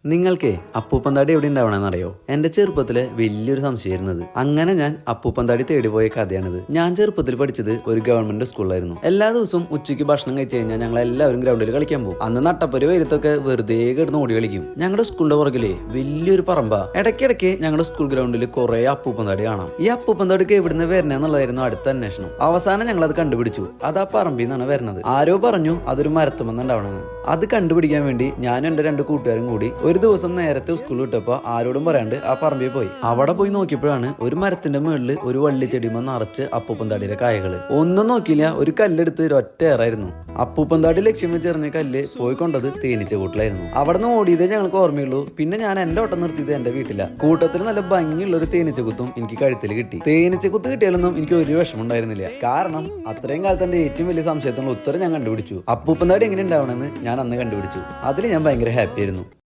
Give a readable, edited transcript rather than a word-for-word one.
നിങ്ങൾക്കേ അപ്പൂപ്പന്താടി എവിടെ ഉണ്ടാവണമെന്നറിയോ? എന്റെ ചെറുപ്പത്തിലെ വലിയൊരു സംശയമായിരുന്നത്. അങ്ങനെ ഞാൻ അപ്പൂപ്പന്താടി തേടിപ്പോയ കഥയാണിത്. ഞാൻ ചെറുപ്പത്തിൽ പഠിച്ചത് ഒരു ഗവൺമെന്റ് സ്കൂളിലായിരുന്നു. എല്ലാ ദിവസവും ഉച്ചയ്ക്ക് ഭക്ഷണം കഴിച്ചു കഴിഞ്ഞാൽ ഞങ്ങൾ എല്ലാവരും ഗ്രൗണ്ടിൽ കളിക്കാൻ പോകും. അന്ന് നട്ടപ്പൊരു വെയിലത്തൊക്കെ വെറുതെ കിടന്ന് ഓടി കളിക്കും. ഞങ്ങളുടെ സ്കൂളിന്റെ പുറകിലെ വലിയൊരു പറമ്പാ. ഇടയ്ക്കിടയ്ക്ക് ഞങ്ങളുടെ സ്കൂൾ ഗ്രൗണ്ടിൽ കുറെ അപ്പൂപ്പന്താടി കാണാം. ഈ അപ്പൂപ്പന്താടിക്ക് എവിടുന്ന് വരണേന്നുള്ളതായിരുന്നു അടുത്ത അന്വേഷണം. അവസാനം ഞങ്ങൾ അത് കണ്ടുപിടിച്ചു. അത് ആ പറമ്പിൽ നിന്നാണ് വരുന്നത്. ആരോ പറഞ്ഞു അതൊരു മരത്തുമെന്നുണ്ടാവണമെന്ന്. അത് കണ്ടുപിടിക്കാൻ വേണ്ടി ഞാനും എന്റെ 2 കൂട്ടുകാരും കൂടി ഒരു ദിവസം നേരത്തെ സ്കൂളിൽ വിട്ടപ്പോ ആരോടും പറയാണ്ട് ആ പറമ്പിൽ പോയി. അവിടെ പോയി നോക്കിയപ്പോഴാണ് ഒരു മരത്തിന്റെ മുകളിൽ ഒരു വള്ളിച്ചെടിമ നിറച്ച് അപ്പൂപ്പന്താടിയുടെ കായകള്. ഒന്നും നോക്കിയില്ല, ഒരു കല്ലെടുത്ത് ഒരൊറ്റ ഏറായിരുന്നു. അപ്പൂപ്പന്താടി ലക്ഷ്യം വെച്ചെറിഞ്ഞ കല്ല് പോയിക്കൊണ്ടത് തേനീച്ച കൂട്ടിലായിരുന്നു. അവിടെ നിന്ന് ഓടിയതേ ഞങ്ങൾക്ക് ഓർമ്മയുള്ളൂ. പിന്നെ ഞാൻ എന്റെ ഓട്ടം നിർത്തിയത് എന്റെ വീട്ടില. കൂട്ടത്തിൽ നല്ല ഭംഗിയുള്ള ഒരു തേനീച്ച കുത്തും എനിക്ക് കഴുത്തിൽ കിട്ടി. തേനീച്ച കുത്ത് കിട്ടിയാലൊന്നും എനിക്ക് ഒരു വിഷമം ഉണ്ടായിരുന്നില്ല. കാരണം അത്രയും കാലത്ത് എന്റെ ഏറ്റവും വലിയ സംശയത്തിനുള്ള ഉത്തരം ഞാൻ കണ്ടുപിടിച്ചു. അപ്പൂപ്പന്താടി എങ്ങനെ ഉണ്ടാവണമെന്ന് ഞാൻ അന്ന് കണ്ടുപിടിച്ചു. അതിൽ ഞാൻ ഭയങ്കര ഹാപ്പി ആയിരുന്നു.